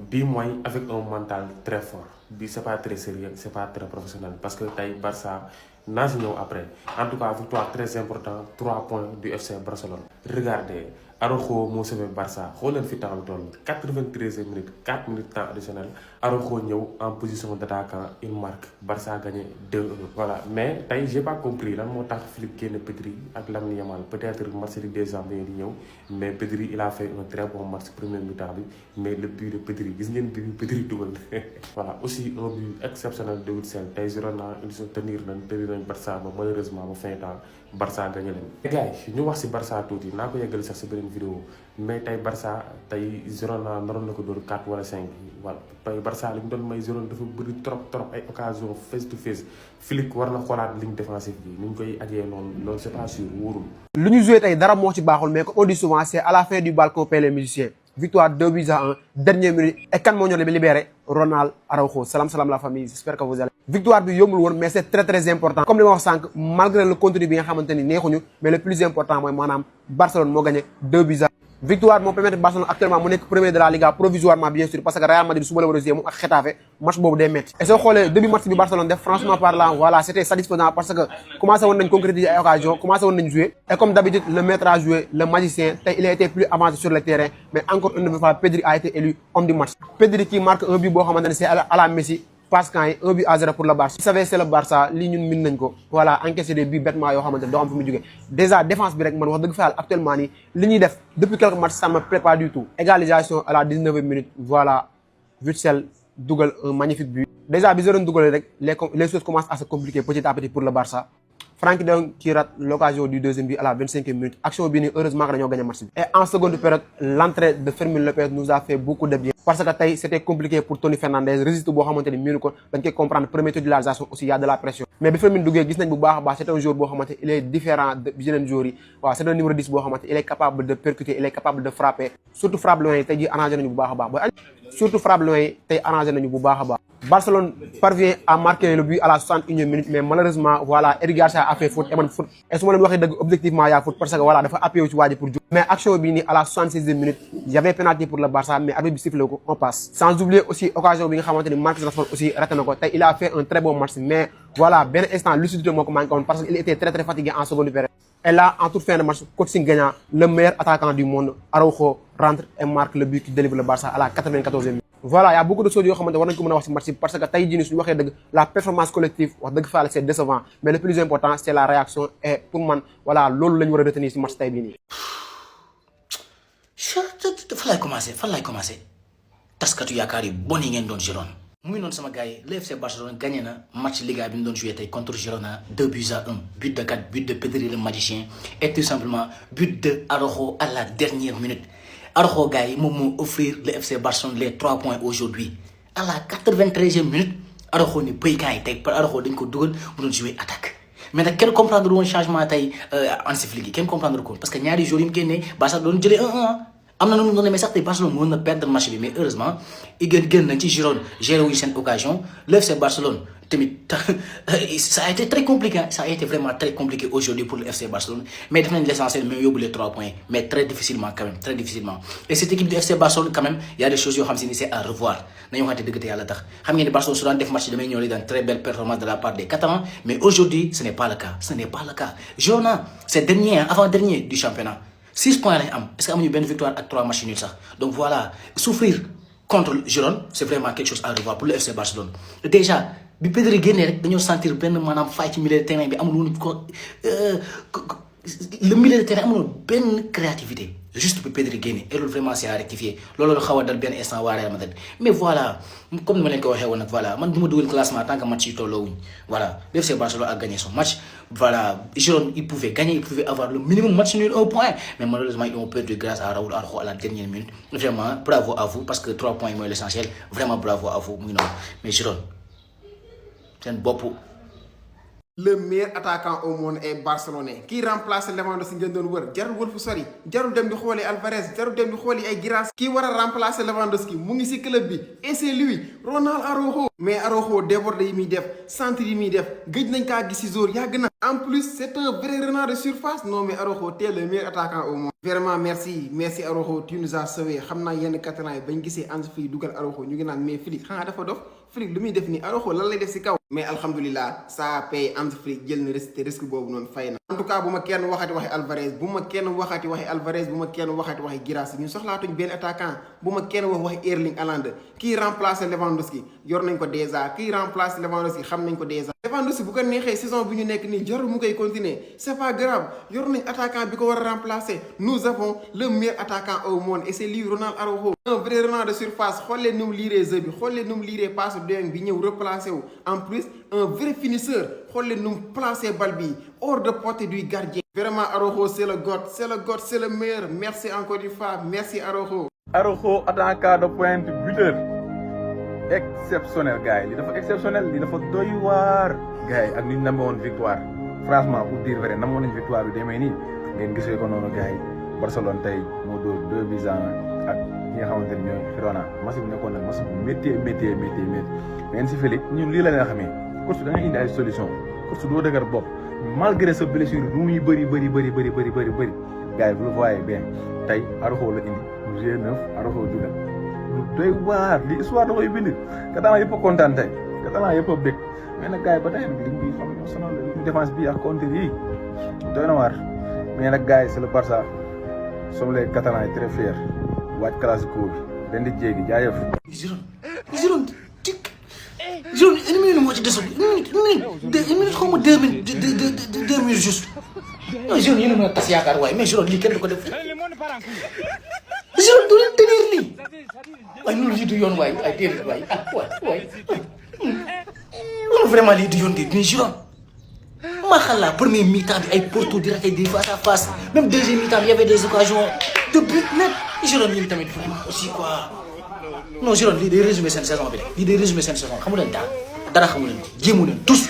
bii mooy avec un mental très fort bii c'est pas très sérieux c'est pas très professionnel parce que tey Barça naa si ñëw après en tout cas victoire très important 3 points du FC Barcelone. Regardez Araujo moo sauvé Barça xool leen fi temps bi toll 93e minute 4 minutes temps additionnel Araujo ñëw en position d'attaquant il marque Barça gagné 2-1. voilà mais tey j'ai pas compris lan moo tax Philippe génne Pedri ak Lamine Yamal peut-être match Ligue des Champions di ñëw mais Pedri il a fait un très bon match première mi-temps bi mais le but de Pedri gis ngeen bi Pedri dugal voilà aussi un but exceptionnel de Witsel tey Girona ils se tenir nañ Barça ba malheureusement ba fin temps Barça gagné leen. gars yi ñu wax si Barça tuuti naa ko yeggali sax si beneen vidéo mais tey Barça tey Girona naroon na ko dóor 4 wala 5 voilà tey Barça li mu doon may Girona dafa bëri trop ay occasion face to face Flick war na xoolaat ligne défensive bi ni ñu koy ajee noonu loolu c'est pas sûr wóorul. lu ñu joué tey dara moo ci baaxul mais comme on dit souvent c'est à la fin du bal qu'on paie les musiciens. Victoire 2-1, dernière minute. Et quand on a libéré, Ronald Araujo. Salam la famille, j'espère que vous allez. Victoire du Yomlour, mais c'est très important. Comme le mot 5, malgré le contenu bien maintenu, mais le plus important, moi, Barcelone m'a gagné 2-1. Victoire moo permettre Barcelone actuellement mu nekk premier de la Liga provisoirement bien sûr parce que Real Madrid suba la war a jouer moom ak Getafe match boobu day métti et soo xoolee début match bi Barcelone def franchement parlant voilà c'était satisfaisant parce que commencé woon nañ concrétiser ay occasion commencé woon nañ jouer et comme d'habitude le maître à jouer le magicien tey il a été plus avancé sur le terrain mais encore une fois Pedri a été élu homme du match. Pedri qui marque un but boo xamante ne c'est à la Messi passe quand 1-0 pour le Barça. Vous savez c'est le Barça lii ñun min nañ ko voilà encaissé des buts bêtement yoo xamante ne doo xam fu mu jógee déjà défense bi rek man wax dëgg fa actuellement nii li ñuy def depuis quelques matchs ça ne me plaît pas du tout. Égalisation à la 19e minute voilà Witsel dugal un magnifique but. déjà bi Zidane dugalee rek les choses commencent à se compliquer petit à petit pour le Barça. Frenkie de Jong qui rate l'occasion du deuxième but à la 25e minute action bi nii heureusement que dañoo gagné match bi. et en seconde période l'entrée de Fermín López nous a fait beaucoup de bien. parce que tey c'était compliqué pour Tony Fernandez résiste boo xamante ni miinu ko dañ koy comprendre première titularisation aussi y a de la pression. mais bi Fermín duggee gis nañ bu baax a baax c'est un joueur boo xamante il est différent de yeneen joueurs yi waaw c'est un numéro 10 boo xamante il est capable de percuter il est capable de frapper surtout frappe loin yi tey jii arrangé nañu bu baax a baax surtout frappe loin yi tey arrangé nañu bu baax a baax. Barcelone parvient à marquer le but à la 61e minute mais malheureusement voilà Eric Garcia a fait faute et man faute et su ma leen waxee dëgg objectivement yaa faute parce que voilà dafa appuyé ci waaji pour jóg mais action bii nii à la 76e minute y avait pénalty pour le Barça mais arbitre bi sifflé ko on passe. sans oublier aussi occasion bi nga xamante ni Marcus Rashford aussi raté na ko tey il a fait un très bon match mais voilà benn instant lucidité moo ko manqué woon parce que il était très fatigué en seconde période. et là en toute fin de match coaching gagnant le meilleur attaquant du monde Araujo rentre et marque le but qui délivre le Barça à la 94e minute. voilà y a beaucoup de choses yoo xamante war nañ ko mën a wax ci match bi parce que tey jii nii suñu waxee dëgg la performance collective wax dëgg fa la c'est décevant mais le plus important c'est la réaction et pour man voilà loolu la ñu war a retenir ci match tey bii nii. fan laay commencé taskatu yaakaar yi bon yi ngeen doon Girona. mu ngi noonu sama gars yi le FC Barcelone gagné na match Liga bi ñu doon joué tey contre Girona 2-1 but de 4 but de Pedri le magicien et tout simplement but de Araujo à la dernière minute. Araujo gars yi moom moo offrir le FC Barcelone les 3 points aujourd'hui à la 93e minute Araujo ni béykat yi tey par Araujo dañ ko dugal mu doon jouer attaque mais nag kenn comprendre woon changement tey Hansi Flick yi kenn comprendre ko parce que ñaari jours yi mu génnee Barça doon jëlee 1-1 am na nu mu doon demee sax tey Barcelone mën na perdre match bi mais heureusement i gën nañ ci Girona gérer wuñ seen occasion le FC Barcelone tamit ça a été très compliqué ça a été vraiment très compliqué aujourd'hui pour le FC Barcelone mais def nañ l'essentiel mais yóbbu les 3 points mais très difficilement quand même très difficilement et cette équipe du FC Barcelone quand même y a des choses yoo xam si ni c'est à revoir nañu waxante dëgg te yàlla tax xam ngeen ni Barcelone su daan def match damay ñëw li daan très belle performance de la part des Catalans mais aujourd'hui ce n'est pas le cas Girona c'est dernier avant-dernier du championnat 6 points lañ am est-ce que amuñu benn victoire ak 3 matchs nuls sax donc voilà souffrir contre Girona c'est vraiment quelque chose à revoir pour le FC Barcelone déjà bi Pedri génnee rek dañoo sentir benn maanaam fay ci milieu de terrain bi amul woon ko le milieu de terrain amul benn créativité juste bi Pedri génne et loolu vraiment c'est à rectifier loolu la xaw a dal benn instant waa Real Madrid mais voilà comme ni ma leen ko waxee woon nag voilà man du ma dugal classement tant que match yi tolloowuñ voilà le FC Barcelone a gagné son match voilà Girona il pouvait gagner il pouvait avoir le minimum match nul 1 point mais malheureusement ils ont perdu grâce à Raúl Araujo à la dernière minute vraiment bravo à vous parce que 3 points mooy l'essentiel vraiment bravo à vous mu ngi noonu mais Girona seen bopp. le meilleur attaquant au monde est barcelonais kii remplacer Lewandowski ngeen doon wër jarul wër fu sori jarul dem di xooli Alvarez jarul dem di xooli ay Guirassy kii war a remplacer Lewandowski mu ngi ci club bi et c'est lui Ronald Araujo mais Araujo déborde yi muy def centre yi muy def gëj nañ kaa gis ci jour yàgg na En plus, c'est un vrai renard de surface. Non, mais Araujo, t'es le meilleur attaquant au monde. Vraiment, merci. Merci Araujo, tu nous as sauvés. Je sais que les Catalans, ils ont vu Ansu Fati dougal Araujo. Ñu ngi naan mais Flick, xanaa dafa dof. Flick lu muy def ni Araujo lan lay def ci kaw. Mais alhamdulillah, ça paye Ansu Flick jël na risque boobu noonu fay na. En tout cas, bu ma kenn waxati waxi Alvarez, bu ma kenn waxati waxi Alvarez, bu ma kenn waxati waxi Guirassy. Ñu soxlaatuñ benn attaquant. Bu ma kenn wax waxi Erling Haaland. Kii remplacer Lewandowski yor nañ ko déjà. Kii remplacer Lewandowski xam nañ ko déjà. Lewandowski bu ko neexee saison bi ñu nekk nii jarul mu koy continuer. C'est pas grave. Yor nañ attaquant bi ko war a remplacer. Nous avons le meilleur attaquant au monde et c'est lui Ronald Araujo. Un vrai renard de surface. Xool leen nu mu liiree jeu bi, xool leen nu mu liiree passe de bi ñëw replacer wu. En plus, un vrai finisseur. Xool leen nu mu placer balle bi hors de portée du gardien. Vraiment Araujo, c'est le GOAT, c'est le GOAT, c'est le meilleur. Merci encore une fois. Merci Araujo. Araujo attaquant de pointe buteur exceptionnel gars yi li dafa exceptionnel li dafa doy waar gars yi ak ni ñu namee woon victoire franchement pour dire vrai namoon nañ victoire bi demee nii ngeen gisee ko noonu gars yi Barcelone tey moo dóor 2-1 ak ñi nga xamante ni ñooy Girona match bi nekkoon nag match bu métti mais si Flick ñun lii la leen xamee course da nga indi ay solution course doo dëgër bopp malgré sa blessure lu muy bëri gars yi vous le voyez bien tey Araujo la indi G9 Araujo dugal lu doy waar li histoire da koy bind Catalan yëpp a kontaan tey Catalan yëpp a bëgg mais nag gars yi ba tey nag liñ bi xam ñoo sonal liñ défense bi ak contre yi doy na waar mais nag gars yi c'est le Barça sommes les Catalans yi très fiers waaj classico bi den di jéegi jaajëf Giron une minute moo ci desul une minute xaw ma 2 minutes 2 minutes juste non Giron yéen a mën a tas yaakaar waaye mais Giron lii kenn du ko def Giron du leen tenir lii waaye noonu lii du yoon waaye ay déedéet waaye waay loolu vraiment lii du yoon de mais Giron maa xalaat premier mi-temps bi ay Porto di raté des face à face même deuxième mi-temps il y avait des occasions de but net Giron ñun tamit vraiment aussi quoi non Giron lii day résumé seen saison bi de lii day résumé seen saison xamu leen dara xamu leen ko jéemu leen tous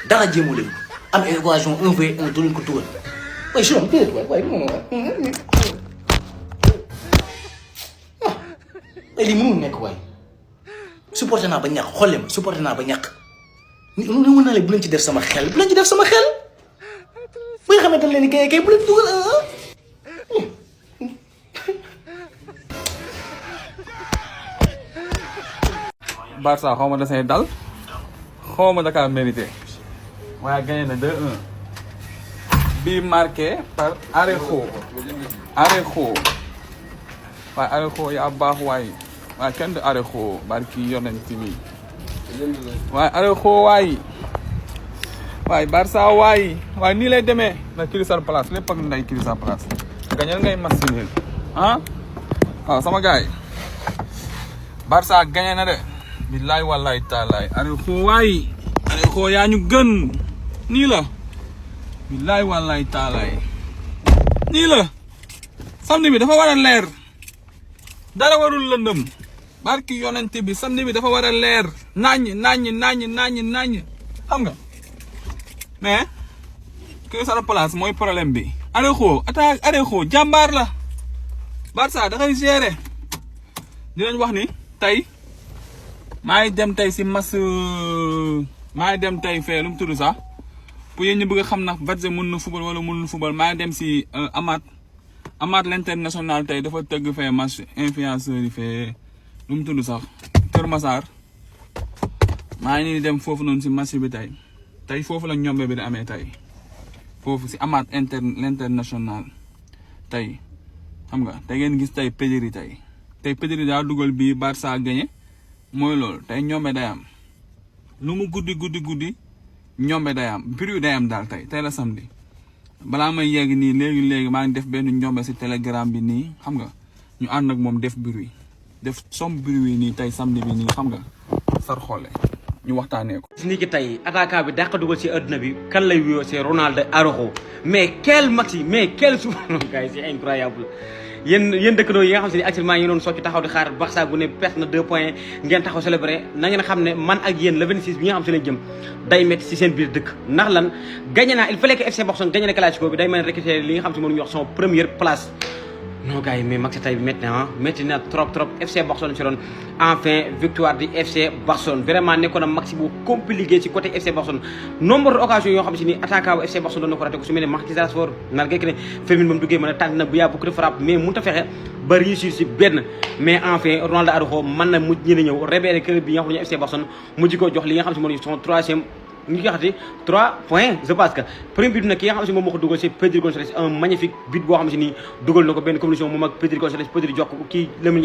dara jéemu leen am ay occasion 1v1 doo leen ko dugal waaye Giron déedéet waaye non lii mënul nekk waaye supporté naa ba ñàkk xolle ma supporté naa ba ñàkk ni mën naa leen bu leen ci def sama xel bu leen ci def sama xel bu nga xamante ne leen kay bu leen dugal Barça xaw ma da say dal xaw ma Dakar mérité waaye gagné na 2-1 bi marqué par Araujo waaye Araujo yaa baax waaye kenn du Araujo barki yonent mi waaye Araujo waaye Barça waaye nii lay demee na Crystal Palace lépp ak nday Crystal Palace gañal ngay match nul waaw sama gars yi Barça gagné na de billaay wallaay taalaay Araujo waaye Araujo yaa ñu gën nii la billaay wallaay taalaay nii la samedi bi dafa war a leer dara warul lëndëm barki yonent bi samedi bi dafa war a leer naññ xam nga mais Crystal Palace mooy problème bi Araujo jàmbaar la Barça da koy gérer dinañ wax ni tey maa ngi dem tey si match maa ngi dem tey fee lu mu tudd sax pour yéen ñu bëgg a xam na Vadze mën na football wala mënul football maa ngi dem si Amat l'international tey dafa tëgg fee match influenceur yi fee lu mu tudd sax Kër Massar maa ngi nii dem foofu noonu si match bi tey foofu la ñombe bi di amee tey foofu si Amat l'international tey xam nga tey ngeen gis tey Pedri tey Pedri daa dugal bii Barça gagné mooy loolu tey ñombe day am lu mu guddi ñombe day am bruit day am daal tey la samedi balaa may yegg nii léegi maa ngi def benn ñombe si Telegram bi nii xam nga ñu ànd ak moom def bruit nii tey samedi bi nii xam nga sar xoole ñu waxtaanee ko. ni ki tey attaquant bi dàq dugal ci adduna bi kan lay wuyoo c'est Ronald Araujo mais quel match quel souffle gars yi c'est incroyable yéen dëkkandoo yi nga xam si ne actuellement yi doon socc taxaw di xaar Barça bu ne perte na 2 points ngeen taxaw célébré na ngeen xam ne man ak yéen le 26 bi nga xam si lañ jëm day métti si seen biir dëkk ndax lan gagné naa il fallait que FC Barcelone gagné na classico bi day mën a récupérer li nga xam si mënuñu wax son première place non gars yi mais match tey bi métti na trop FC Barcelone ci doon enfin victoire du FC Barcelone vraiment nekkoon na match bu compliqué ci côté FC Barcelone nombre d'occasions yoo xam si ni attaquant bu FC Barcelone doon na ko raté ko su mel ne Marquinhos Rashford malgré que ne Fermin ba mu duggee mën a tànn na bu yaa beaucoup de frappe mais mënut a fexe ba réussir si benn mais enfin Ronaldo Araujo mën na mujj ñi ñëw réveillé club bi nga xam ne FC Barcelone mujj ko jox li nga xam si moo son 3e ñu ngi xati 3 points je pense que premier but nag ki nga xam si moom moo ko dugal c'est Pedri Gonçalves un magnifique but boo xam si ni dugal na ko benn commission moom ak Pedri Gonçalves Pedri jox ko kii Lamine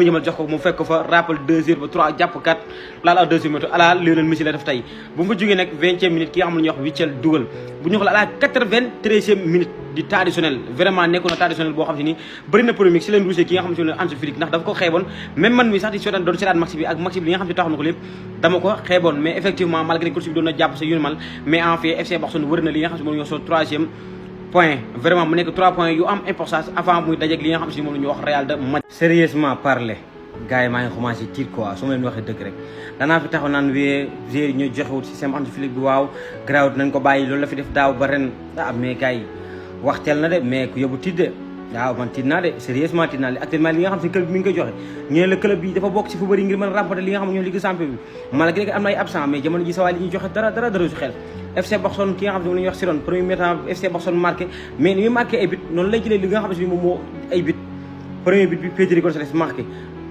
Yamal jox ko mu fekk ko fa rappel 2h ba 3 jàpp 4 laal à 2e minute à la Lionel Messi la def tey bu mu fa jógee nag 20e minute ki nga xam ne ñuy wax Witsel dugal bu ñu xool à la 93e minute di traditionnel vraiment nekkoon na traditionnel boo xam si ni bëri na polémique si leen rousé ki nga xam si ne Hansi Flick ndax dafa ko xeeboon même man mi sax di seetaan doon seetaan match bi ak match bi li nga xam si taxaw na ko lépp dama ko xeeboon mais effectivement malgré course bi doon na jàpp sa yu mal mais en fait FC Barcelone wër na li nga xam si moom la ñu wax 3e point vraiment mu nekk 3 points yu am importance avant muy dajeeg li nga xam si moom la ñu wax Real de Madrid. Sérieusement parler gars yi maa ngi commencé tiit quoi su ma leen waxee dëgg rek danaa fi taxaw naan wee joueurs yi ñoo joxewut système Hansi Flick bi waaw grawut nañ ko bàyyi loolu la fi def daaw ba ren mais gars yi waxteel na de mais ku yóbbu tiit de waaw man tiit naa de sérieusement tiit naa de actuellement li nga xam si club bi mi ngi koy joxe ñee la club bi dafa bokk si football yi ngir mën a remporter li nga xam ne ñoo Ligue Champions bi malgré que am na ay absent mais jamono ji sa waay li ñuy joxe dara su xel FC Barcelone ki nga xam ne moom la ñuy wax Siron premier mi-temps FC Barcelone marqué mais ni muy marqué ay but noonu lay jëlee li nga xam ne si moom moo ay but premier but bi Pedri Gonçalves marqué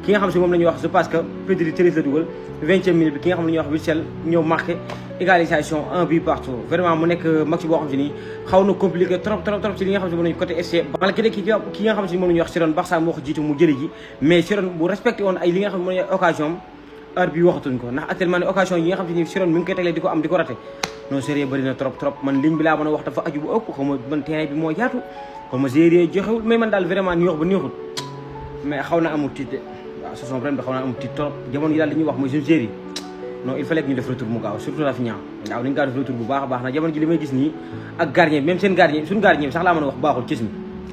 ki nga xam si moom la ñuy wax je pense que Pedri 13 la dugal 20e minute bi ki nga xam ne ñuy wax Witsel ñëw marqué égalisation 1 but partout vraiment mu nekk match boo xam si ni xaw na compliqué trop ci li nga xam si moom lañu côté FC malgré ki nga xam si moom la ñuy wax Siron Barça moo ko jiitu mu jëli ji mais Siron bu respecté woon ay li nga xam ne mooy occasion heure bi waxatuñ ko ndax actuellement ne occasion yi nga xam si ni Siron mi ngi koy teglee di ko am di ko raté non sérieux bëri na trop man ligne bi laa mën a wax dafa aju bu ëpp xaw ma man terrain bi moo yaatu xaw ma sérieux joxewul mais man daal vraiment ni wax ba neexul mais xaw na amul tiit waaw ce sont vraiment xaw naa amul tiit trop jamono yi daal li ñuy wax mooy suñu série non il fallait que ñu def retour mu gaaw surtout la fi ñaaw waaw nañu gaaw def retour bu baax a baax na jamono ji li may gis nii ak gardien même seen gardien suñu gardien bi sax laa mën a wax baaxul gis mi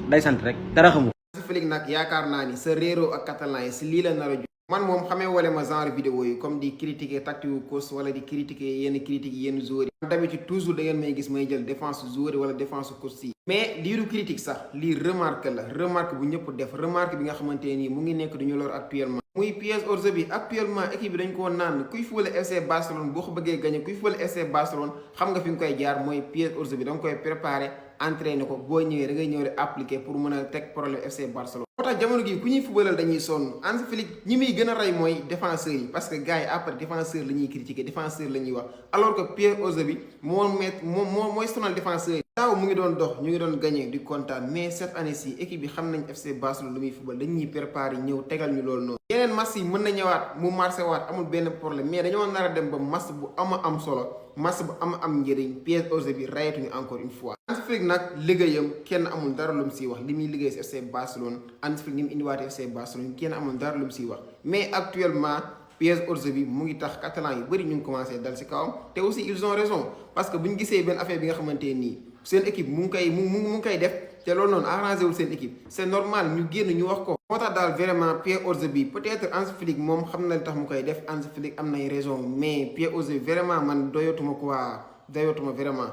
day sant rek dara xamu Flick nag yaakaar naa ni sa réero ak catalan yi si lii la nar a man moom xamee wala ma genre vidéo yi comme di critiquer tactique wu course wala di critiquer yenn critiques yi yenn joueurs yi d'habitude toujours da ngeen may gis may jël défense joueur wala défense course yi mais lii du critique sax lii remarque la remarque bu ñëpp def remarque bi nga xamante nii mu ngi nekk duñu lor actuellement muy pièce hors jeu bi actuellement équipe bi dañ koo naan kuy fubale FC Barcelone boo ko bëggee gagné kuy fubale FC Barcelone xam nga fi nga koy jaar mooy pièce hors jeu bi da nga koy préparer entraîné ko boo ñëwee da ngay ñëw rek appliquer pour mën a teg problème FC Barcelone moo tax jamono gi ku ñuy fubalal dañuy sonn Hansi Flick ñi muy gën a rey mooy défenseurs yi parce que gars yi après défenseur la ñuy critiquer défenseur la ñuy wax alors que pièce hors jeu bi mooy sonal défenseurs yi daaw mu ngi doon dox ñu ngi doon gagné di kontaan mais cette année ci équipe bi xam nañ FC Barcelone lu muy fubal dañuy préparer ñëw tegal ñu loolu noonu yeneen match yi mën na ñëwaat mu marché waat amul benn problème mais dañoo nar a dem ba match bu am solo match bu am njëriñ pièce hors jeu bi rayetuñu encore une fois Hansi Flick nag liggéeyam kenn amul dara lu mu siy wax li muy liggéey ci FC Barcelone Hansi Flick ni mu indiwaatee FC Barcelone kenn amul dara lu mu siy wax mais actuellement pièce hors jeu bi mu ngi tax catalan yu bëri ñu ngi commencé dal ci kawam te aussi ils ont raison parce que bu ñu gisee benn affaire bi nga xamante nii seen équipe mu ngi koy def te loolu noonu arrangé wul seen équipe c'est normal ñu génn ñu wax ko moo tax daal vraiment pièce hors jeu bi peut-être Hansi Flick moom xam na li tax mu koy def Hansi Flick am nay raison mais pièce hors jeu vraiment man doyatuma vraiment